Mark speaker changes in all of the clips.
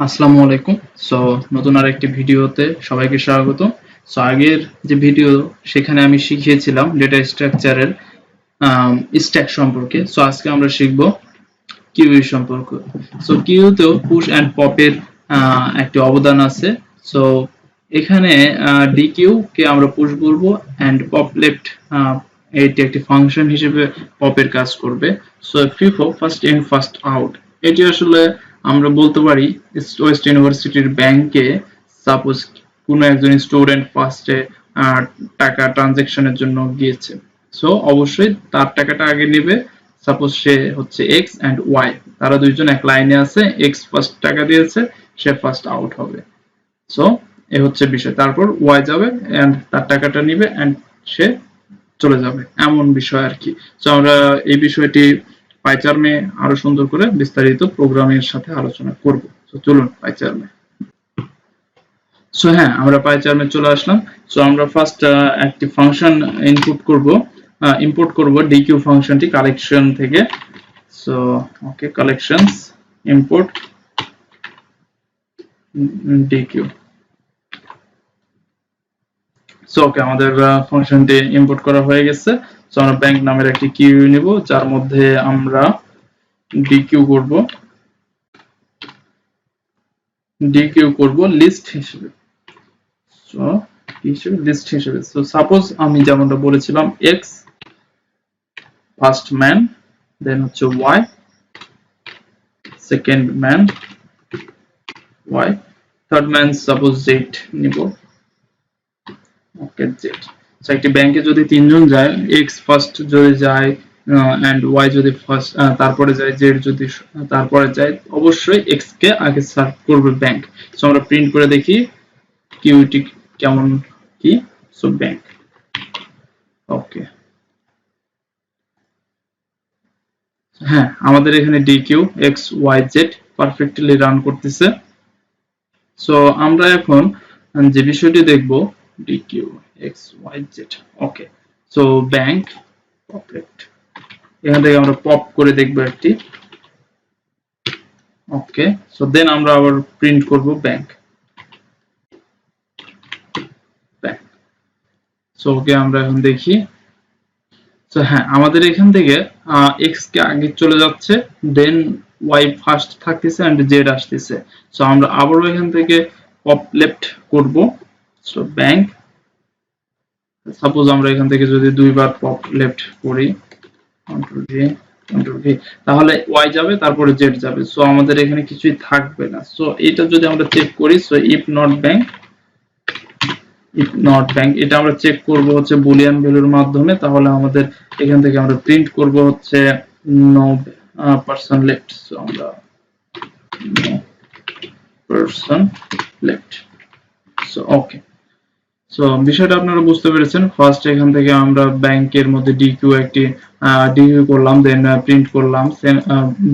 Speaker 1: আসসালামু আলাইকুম। সো নতুন আরেকটি ভিডিওতে সবাইকে স্বাগত। সো আগের যে ভিডিও সেখানে আমি শিখিয়েছিলাম ডেটা স্ট্রাকচারের স্ট্যাক সম্পর্কে। সো আজকে আমরা শিখব কিউই সম্পর্কে। সো কিউতেও পুশ অ্যান্ড পপের একটি অবদান আছে। সো এখানে ডিকিউ কে আমরা পুশ বলবো অ্যান্ড পপ লেফট এটি একটি ফাংশন হিসেবে পপের কাজ করবে। So FIFO first in first out, এটি আসলে আমরা বলতে পারি ওয়েস্ট ইউনিভার্সিটির ব্যাংকে সাপোজ কোনো একজন স্টুডেন্ট ফার্স্টে টাকা ট্রানজাকশনের জন্য গিয়েছে। সো অবশ্যই তার টাকাটা আগে নেবে। সাপোজ সে হচ্ছে এক্স অ্যান্ড ওয়াই, তারা দুইজন এক লাইনে আছে, এক্স ফার্স্ট টাকা দিয়েছে, সে ফার্স্ট আউট হবে। সো এ হচ্ছে বিষয়। তারপর ওয়াই যাবে এন্ড তার টাকাটা নিবে এন্ড সে চলে যাবে, এমন বিষয় আর কি। সো আমরা এই বিষয়টি পাইচার্মে আরো সুন্দর করে বিস্তারিত প্রোগ্রামের সাথে আলোচনা করব। তো চলুন পাইচার্মে। সো হ্যাঁ, আমরা পাইচার্মে চলে আসলাম। সো আমরা ফার্স্ট একটি ফাংশন ইম্পোর্ট করব ডিকিউ ফাংশনটি কালেকশন থেকে। So okay, collections import DQ. So okay, আমাদের ফাংশনটি ইম্পোর্ট করা হয়ে গেছে। সো আমরা ব্যাংক নামের একটি কিউ নিব, যার মধ্যে আমরা ডিকিউ করব লিস্ট হিসেবে। সো লিস্ট হিসেবে। সো সাপোজ আমি যেমনটা বলেছিলাম, এক্স ফার্স্ট ম্যান, দেন হচ্ছে Y second man, Y third man, suppose Z নিব। Okay, Z. সো একটি ব্যাংকে যদি তিনজন যায়, এক্স ফার্স্ট যদি যায় এন্ড ওয়াই যদি ফার্স্ট তারপরে যায়, জেড যদি তারপরে যায়, অবশ্যই এক্স কে আগে সার্ভ করবে ব্যাংক। সো আমরা প্রিন্ট করে দেখি কিউটি কেমন কি। So bank. ওকে, হ্যাঁ, আমাদের এখানে dequeue X Y Z perfectly run করতেছে। সো আমরা এখন যে বিষয়টি দেখব, dequeue X Y Z. Okay, so bank popleft, এখান থেকে আমরা পপ করে দেখব একটি। ওকে, সো দেন আমরা আবার প্রিন্ট করব ব্যাংক। সো ওকে, আমরা এখন দেখি। সো হ্যাঁ, আমাদের এখান থেকে এক্স কে আগে চলে যাচ্ছে, দেন ওয়াই ফার্স্ট থাকতেছে এন্ড জেড আসতেছে। সো আমরা আবারও এখান থেকে পপ লেফট করব। সো ব্যাংক, সাপোজ আমরা এখান থেকে যদি দুইবার পপ লেফট করি, কন্ট্রোল ভি, তাহলে ওয়াই যাবে, তারপরে জেড যাবে। সো আমাদের এখানে কিছুই থাকবে না। সো এটা যদি আমরা চেক করি, সো ইফ নট ব্যাংক এটা আমরা চেক করব হচ্ছে বুলিয়ান ভ্যালুর মাধ্যমে। তাহলে আমাদের এখান থেকে আমরা প্রিন্ট করব হচ্ছে নো পারসন লেফট। সো আমরা no person left. So okay, so বিষয়টা আপনারা বুঝতে পেরেছেন। ফার্স্ট এখান থেকে আমরা ব্যাংকের মধ্যে ডিকিউ করলাম, দেন প্রিন্ট করলাম,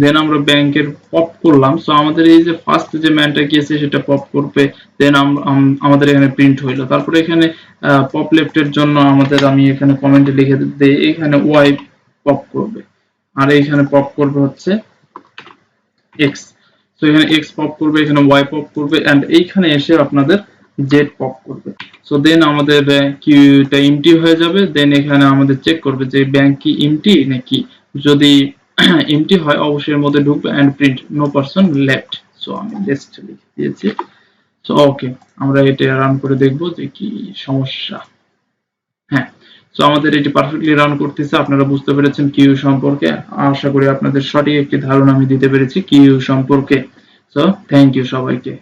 Speaker 1: দেন আমরা ব্যাংকের পপ করলাম। সো আমাদের এই যে ফার্স্ট যে ম্যানটা গিয়েছে সেটা পপ করবে, দেন আমাদের এখানে প্রিন্ট হইলো। তারপরে এখানে পপ লেফটের জন্য আমি এখানে কমেন্টে লিখে দিই, এখানে ওয়াই পপ করবে আর এখানে পপ করবে হচ্ছে এক্স। সো এখানে এক্স পপ করবে, এখানে ওয়াই পপ করবে এন্ড এইখানে এসে আপনাদের জেড পপ করবে। সো দেন আমাদের কিউটা এমটি হয়ে যাবে। দেন এখানে আমাদের চেক করবে যে ব্যাংক কি এমটি নাকি। যদি এমটি হয় অবশ্যই এর মধ্যে ঢুকবে and print no person left. So আমি লিস্ট লিখে দিয়েছি। সো ওকে, আমরা এটা রান করে দেখব যে কি সমস্যা। হ্যাঁ, সো আমাদের এটি পারফেক্টলি রান করতেছে। আপনারা বুঝতে পেরেছেন কিউ সম্পর্কে। আশা করি আপনাদের সঠিক একটি ধারণা আমি দিতে পেরেছি কিউ সম্পর্কে। সো থ্যাংক ইউ সবাইকে।